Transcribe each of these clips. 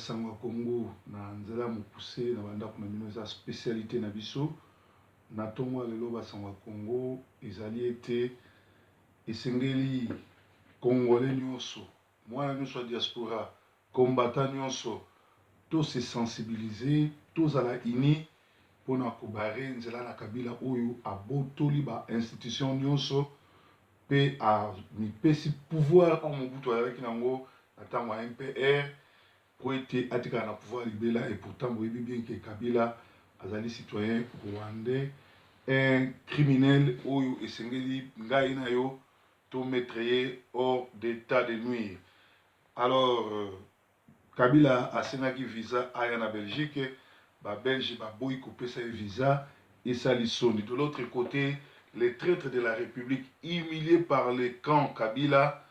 basango Congo na nzela mokuse na bandako na bino eza spécialité na biso na tongo lelo basango Congo ezali ete esengeli congolais nyonso mwana nyonso ya diaspora combattant nyonso to se sensibiliser tozala ini mpona kobare nzela na kabila oyo abotoli ba institution nyonso pe amipesi pouvoir oyo mobutu azalaki nango na ntango ya MPR po ete atikala na pouvoir libela et pourtant boyebi bien ke Kabila azali citoyen rwandais un criminel oyo esengeli ngai na yo to mettre ye hors d'état de nuire. Alors Kabila asengaki visa aya na Belgique, ba Belge baboyi kopesa ye visa esali soni. De l'autre côté, les traîtres de la République humiliés par le camp Kabila,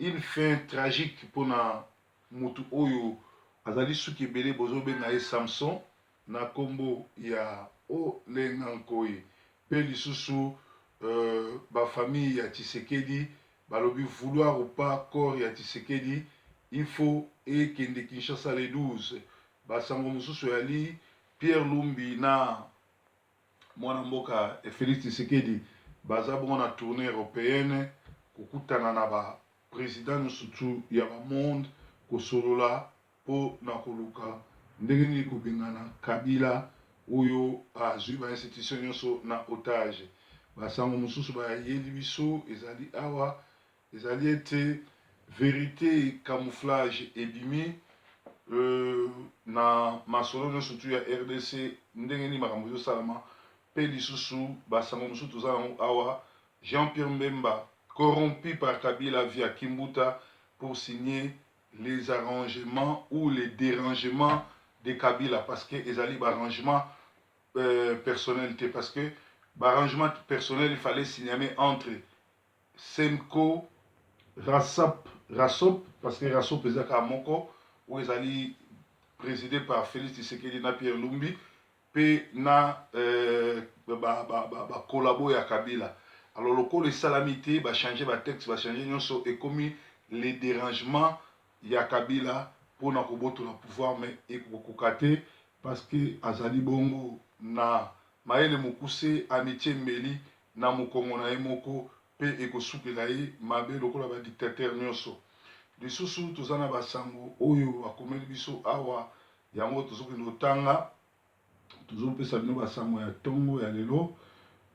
une fin tragique pour na mutu oyo azali suki ebele bozobenga ye Samson na kombo ya Olenga Nkoyi pe lisusu bafamille ya Tshisekedi balobi vouloir ou pas corps ya Tshisekedi il faut ekende Kinshasa le 12 basango mosusu yali Pierre Lumbi na mwana mboka Félix Tshisekedi baza bongo na tournée européenne kokutana na ba président nyonso ya ba monde kosolola po na koluka ndenge nini kobengana Kabila oyo azwi ba institution nyonso na otage. Basango mosusu bayeli biso ezali awa ezali ete vérité camouflage ebimi na masolo nyonso ya RDC ndenge nini makambo ezosalama pe lisusu basango mosusu toza nango awa Jean-Pierre Mbemba corrompu par Kabila via Kimbuta pour signer les arrangements ou les dérangements de Kabila parce que ezali barrangement personnel parce que barrangement personnel il fallait signer entre Semco Rasop parce que Rasop ezaka moko où ezali présidé par Félix Tshisekedi na Pierre Lumbi pe na collabo ya Kabila. Alors le col salamité va changer va texte va changer nyonso et commis les dérangements ya Kabila pour na koboto na pouvoir mais ekokokate parce que azali bongo na maele mokuse amitié mbeli na mokongo na ye moko pe ekosukela ye mabe lokola ba dictateur nyonso. Lisusu tozana basango oyo akomeli biso awa yango tozokende otanga tozopesa bino basango ya tongo ya lelo.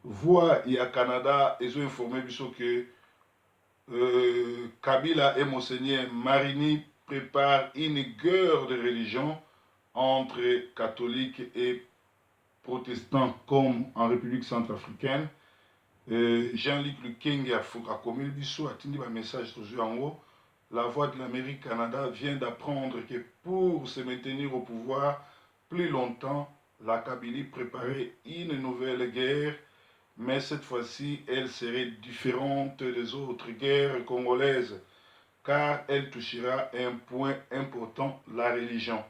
Voix ya Canada ils ont informé biso que Kabila et Monseigneur Marini préparent une guerre de religion entre catholiques et protestants comme en République centrafricaine. Jean-Luc Lukenge a commis le biso a tenu un message toujours en haut. La Voix de l'Amérique Canada vient d'apprendre que pour se maintenir au pouvoir plus longtemps, la Kabylie préparait une nouvelle guerre, mais cette fois-ci, elle serait différente des autres guerres congolaises, car elle touchera un point important, la religion.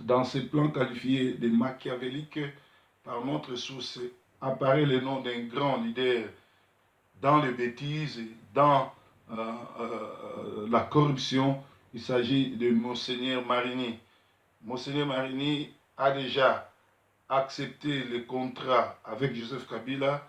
Dans ce plan qualifié de machiavélique par notre source, apparaît le nom d'un grand leader dans les bêtises, dans la corruption. Il s'agit de Monseigneur Marini. Monseigneur Marini a déjà accepté le contrat avec Joseph Kabila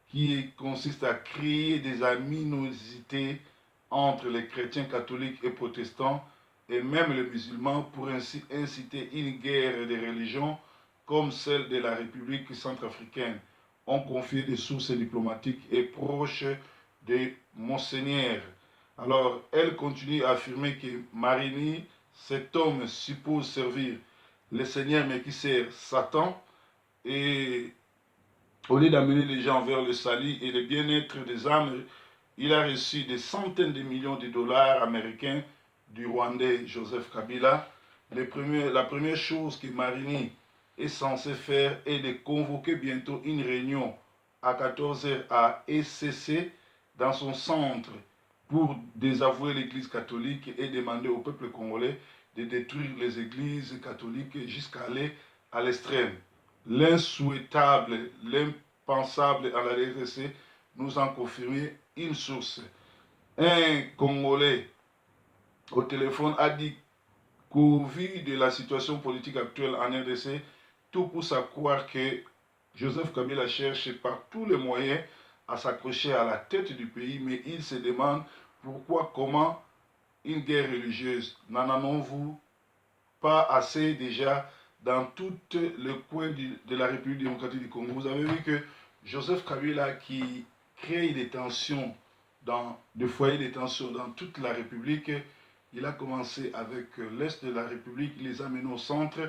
qui consiste à créer des animosités entre les chrétiens catholiques et protestants et même les musulmans pour ainsi inciter une guerre des religions comme celle de la République centrafricaine. On confie des sources diplomatiques et proches de Monseigneur. Alors, elle continue à affirmer que Marini, cet homme suppose servir le Seigneur mais qui sert Satan et au lieu d'amener les gens vers le salut et le bien-être des âmes, il a reçu des centaines de millions de dollars américains du Rwandais Joseph Kabila. La première chose que Marini est censé faire est de convoquer bientôt une réunion à 14h à ECC dans son centre pour désavouer l'église catholique et demander au peuple congolais de détruire les églises catholiques jusqu'à aller à l'extrême. L'insouhaitable, l'impensable à la RDC nous en confirmé une source. Un Congolais au téléphone a dit qu'au vu de la situation politique actuelle en RDC, tout pousse à croire que Joseph Kabila cherche par tous les moyens à s'accrocher à la tête du pays, mais il se demande pourquoi, comment une guerre religieuse. N'en avons-vous pas assez déjà dans tout le coin de la République démocratique du Congo? Vous avez vu que Joseph Kabila qui crée des tensions, des foyers de tensions dans toute la République, il a commencé avec l'Est de la République, il les a menés au centre.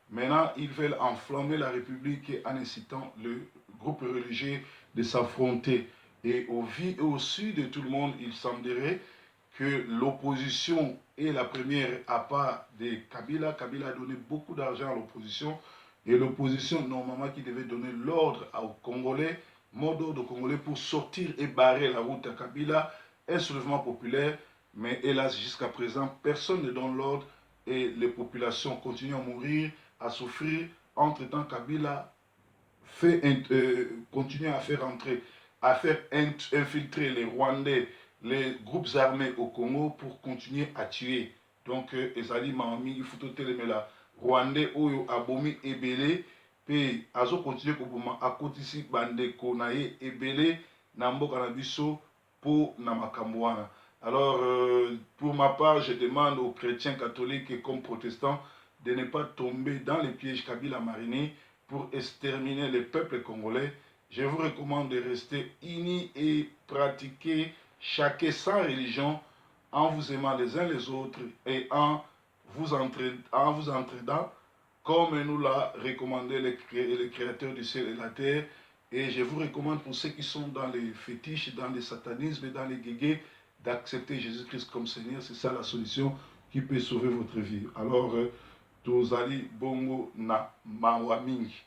Maintenant, ils veulent enflammer la République en incitant le groupe religieux de s'affronter. Et au vu et au sud de tout le monde, il semblerait que l'opposition est la première à part de Kabila. Kabila a donné beaucoup d'argent à l'opposition. Et l'opposition, normalement, qui devait donner l'ordre aux Congolais, mot d'ordre congolais pour sortir et barrer la route à Kabila, un soulèvement populaire. Mais hélas, jusqu'à présent, personne ne donne l'ordre et les populations continuent à mourir, à souffrir. Entre-temps, Kabila continue à faire entrer, à faire infiltrer les Rwandais, les groupes armés au Congo pour continuer à tuer. Donc, ezali mamami, il faut telemela Rwandais oyo abomi ebele, pe azo continuer koboma akotisi bandeko na ye ebele na mboka na biso po na makambo wana. Alors, pour ma part, je demande aux chrétiens catholiques comme protestants de ne pas tomber dans les pièges Kabila mariné pour exterminer les peuples congolais. Je vous recommande de rester unis et pratiquer chacun sa religion en vous aimant les uns les autres et en vous entraidant comme nous l'a recommandé le Créateur du ciel et de la terre. Et je vous recommande pour ceux qui sont dans les fétiches, dans les satanismes et dans les guégués, d'accepter Jésus-Christ comme Seigneur. C'est ça la solution qui peut sauver votre vie. Alors, Tozali Bongo na Mawamingi.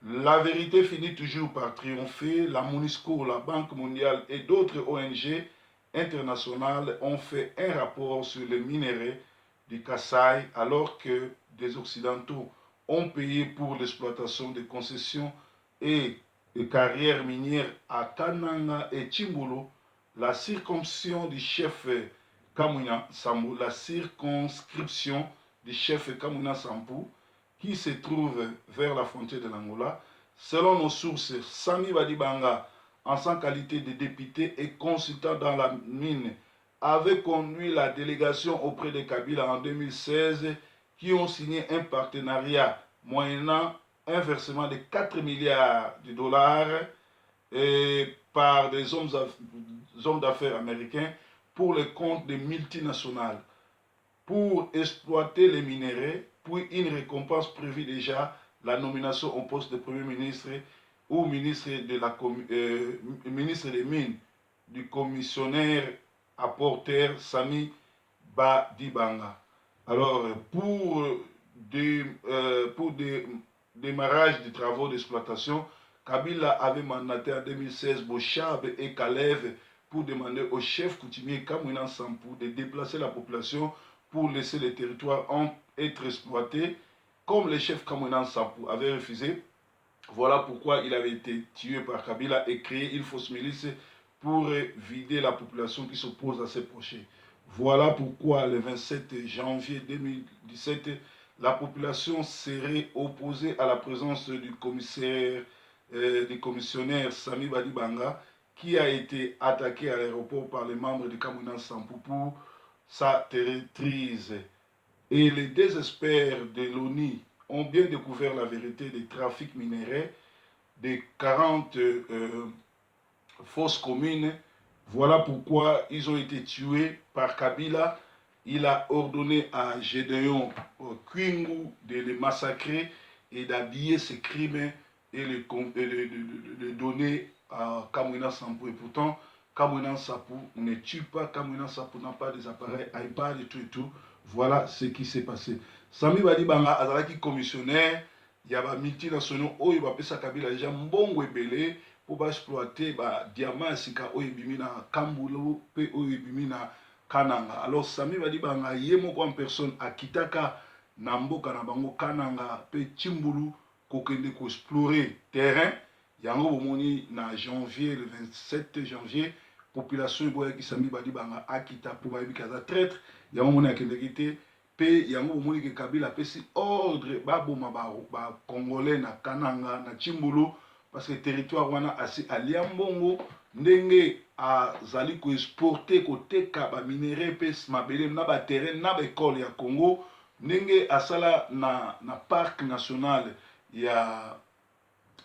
La vérité finit toujours par triompher. La MONUSCO, la Banque mondiale et d'autres ONG internationales ont fait un rapport sur les minéraux du Kasaï alors que des Occidentaux ont payé pour l'exploitation des concessions et des carrières minières à Kananga et Chimbolo. La circonscription du chef Kamuna Sambu, la circonscription du chef Kamuna Sampu, qui se trouve vers la frontière de l'Angola. Selon nos sources, Sami Badibanga, en sa qualité de député et consultant dans la mine, avait conduit la délégation auprès de Kabila en 2016 qui ont signé un partenariat moyennant un versement de 4 milliards de dollars par des hommes d'affaires américains pour le compte des multinationales pour exploiter les minéraux, puis une récompense prévue déjà, la nomination au poste de Premier ministre ou ministre ministre des Mines du commissionnaire apporteur Sami Badibanga. Alors, pour démarrage des travaux d'exploitation, Kabila avait mandaté en 2016 Bochab et Kalev pour demander au chef coutumier Kamouina Sampou de déplacer la population pour laisser les territoires être exploités, comme le chef Kamouina Sampou avait refusé. Voilà pourquoi il avait été tué par Kabila et créé une fausse milice pour vider la population qui s'oppose à ses projets. Voilà pourquoi le 27 janvier 2017, la population serait opposée à la présence du commissionnaire Sami Badibanga, qui a été attaqué à l'aéroport par les membres du Kamouina Sampou pour sa traîtrise. Et les désespères de l'ONU ont bien découvert la vérité des trafics minéraires, des 40 fosses communes. Voilà pourquoi ils ont été tués par Kabila. Il a ordonné à Gédéon Kwingu de les massacrer et d'habiller ses crimes et de donner à Kamouina Sampou. Et pourtant, Kamouina Sampou ne tue pas, Kamouina Sampou n'a pas des appareils iPad et tout. Voilà ce qui s'est passé. Sami Badibanga azalaki commissionnaire, il y a des multinationaux oyo bapesa Kabila déjà mbongo ebele pour exploiter ba diamant sika oyo ebimi na Kambulu pe oyo ebimi na Kananga. Alors Sami Badibanga ye moko en personne akitaka na mboka na bango Kananga pe Chimbulu kokende ko explorer terrain. Yango bomoni na janvier, le 27 janvier, population eboyaki Sami Badibanga akita pour bayebi kaza traître. Yango moni akendeki te pe yango bomoni ke Kabila pesi ordre baboma ba Congolais na Kananga na Chimbulu parce que territoire wana asi alia mbongo ndenge azali ko exporter koteka ba minerais pe mabele na ba terrain na ba école ya Congo ndenge asala na parc national ya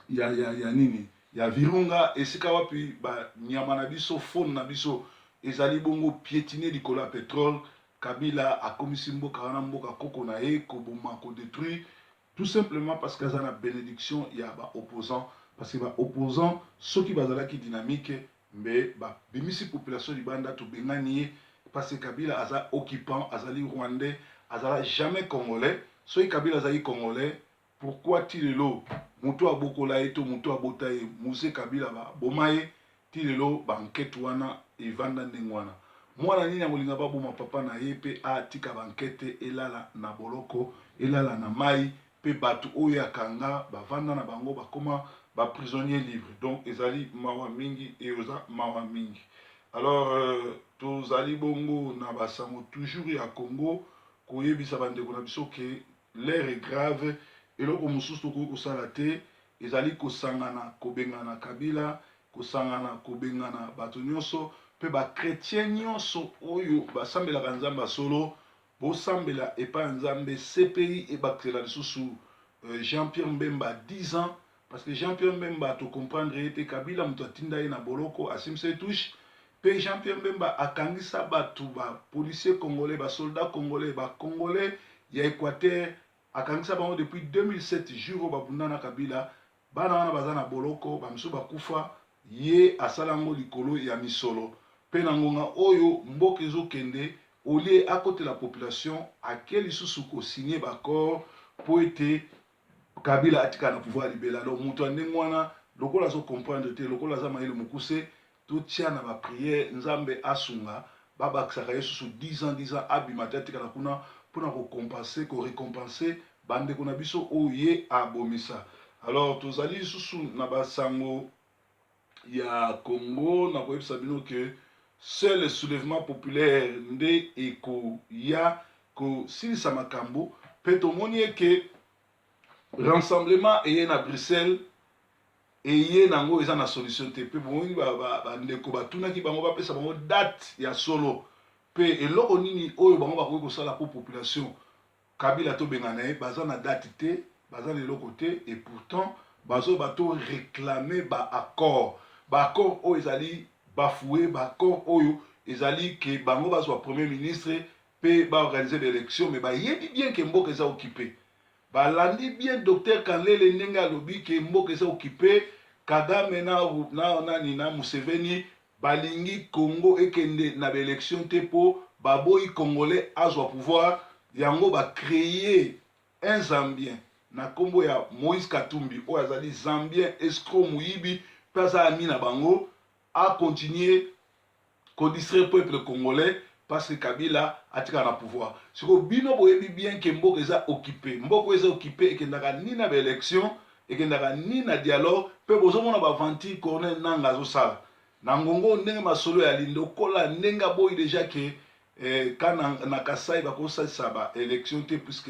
nini ya Virunga esika wapi ba nyama na biso faune na biso ezali bongo piétiner likolo ya pétrole. Kabila akomisi mboka wana mboka koko na ye koboma kodétruire tout simplement parce que aza na bénédiction ya ba opposant parce que ba opposant soki bazalaki dynamique mais ba bimisi population libanda to bengani ye parce que Kabila aza occupant azali rwandais azala jamais congolais soki Kabila azali congolais pourquoi tilelo mutu abokola ye to mutu abota ye Muse Kabila ba boma ye tilelo ba enquête wana evanda ndenge wana mwana nini amolinga baboma papa na ye pe atika bankete elala na boloko elala na mai pe batu oyo akanga bavanda na bango bakoma ba prisonnier libre donc ezali mawa mingi eoza mawa mingi alors tozali bongo na basango toujours ya Congo koyebisa bandeko na biso ke l'air est grave eloko mosusu tokoki kosala te ezali kosangana kobengana Kabila kosangana kobengana bato nyonso pe ba chrétien nyonso oyo basambelaka nzambe solo bosambela epa nzambe CPI ebakela lisusu Jean-Pierre Mbemba 10 ans parce que Jean-Pierre Mbemba to comprendre ete Kabila muto atinda ye na boloko asimse touche pe Jean-Pierre Mbemba akangisa batu ba policier congolais ba soldat congolais ba congolais ya Équateur akangisa bango depuis 2007 jour babunda na Kabila bana wana baza na boloko bamisu bakufa ye asalango likolo ya misolo pe na ngonga oyo mboka ezokende olie akote la population ake lisusu kosigner baccord po ete Kabila atika na pouvoir libéral alors moto ndenge wana lokola azo comprendre te lokola aza mayele mokuse totia na ba prière nzambe asunga babakisaka ye susu 10 ans abima te atikala kuna mpona kokompense korécompense bandeko na biso oyo ye abomisa alors tozali lisusu na basango ya Congo na koyebisa bino ke seul le soulèvement populaire nde ekoya kosilisa makambo mpe tomoni eke rassemblement eye na Bruxelles eye nango eza na solution te mpe bomoni bandeko batunaki bango bapesa bango date ya solo mpe eloko nini oyo bango bakoki kosala po population Kabila tobengana ye baza na date te baza na eloko te et pourtant bazo bato réclamer baaccord oyo ezali bafoué baaccord oyo ezali ke bango bazwa premier ministre pe baorganize l'élection mais bayebi bien ke mboka eza occupé balandi bien docteur Kanlele ndenge alobi ke mboka eza occupé Kagame na Museveni balingi Congo ekende na élection te po baboyi congolais azwa pouvoir yango ba créer un Zambien na kombo ya Moïse Katumbi oyo azali Zambien escroc muyibi pe aza ami na bango a continuer ko distraire peuple congolais parce que Kabila atika na pouvoir siko bino boyebi bien ke mboka eza occupé ekendaka ni na élection ekendaka ni na dialogue pe bozomona ba venti Corneille Nangaa azosala na ngongo ndenge masolo ya lindokola ndenge boyi déjà ke kana na Kasai bakosalisa ba élection te puisque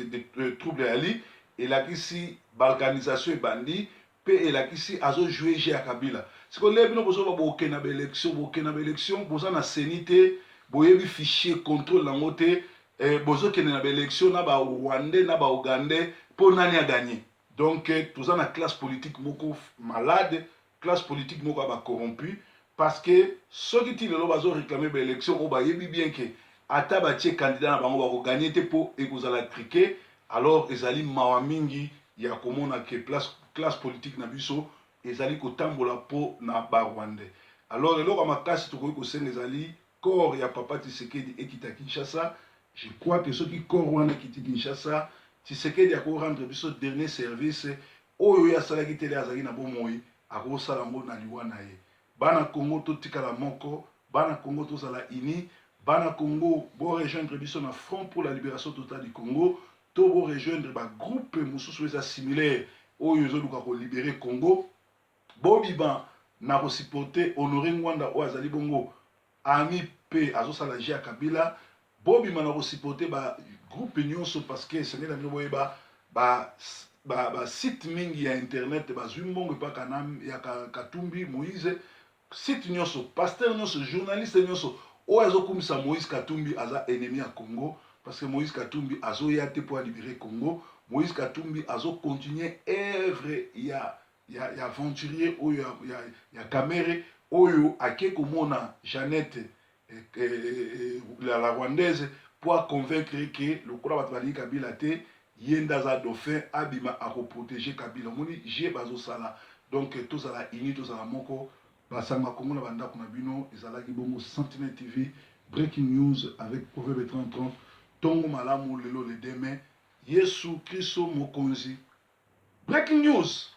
trouble ali elakisi balkanisation ebandi pe elakisi azojouer jeu ya Kabila siko le bino bozoba bokena ba élection boza na seni te boyebi fichier contrôle nango te bozokende na ba élection na ba Rwandais na ba Ougandais po nani a gagné donc toza na classe politique moko malade classe politique moko ba corrompu parce que soki ti lelo bazo réclamer ba élection o bayebi bien que ata batie candidat na bango bako gagner te po ekozala triqué alors ezali mawa mingi ya komona ke classe politique na biso ezali kotambola po na ba Rwandais alors eloko makasi tokoki kosenga ezali corps ya papa Tshisekedi ekita Kinshasa je crois que soki corps wana ekiti Kinshasa Tshisekedi ako rendre biso dernier service oyo yasalaki tele azali na bomoi akosala ngo na liwa na ye bana Congo totikala moko bana Congo tozala ini bana Congo bo rejoindre biso na Front pour la libération totale du Congo to bo rejoindre ba groupe mosusu eza similaire oyo ezoluka ko libérer Congo bobiba na ko supporter Honoré Ngwanda o azali bongo ami pe azosala jia Kabila bobima na ko supporter ba groupe nyonso parce que esengeli na bino boyeba site mingi ya internet bazwi mbongo epaka ya Katumbi Moïse site nyonso pasteur nyonso journaliste nyonso oyo azokumisa Moïse Katumbi aza ennemi ya Congo parce que Moïse Katumbi azoya te po libérer Congo. Moïse Katumbi azocontinue œuvre ya aventurier oyo ya Kamere oyo ake komona Jeannette la rwandaise pour convaincre que le kola bato balingi Kabila te yenda za dauphin abima akoprotéger Kabila moni je bazosala donc tozala ini tozala moko basanga Congo na bandako na bino ezalaki bongo Sentinelle TV breaking news avec Proverbe 30 tongo malamu lelo le demain Yesu Kristo mokonzi breaking news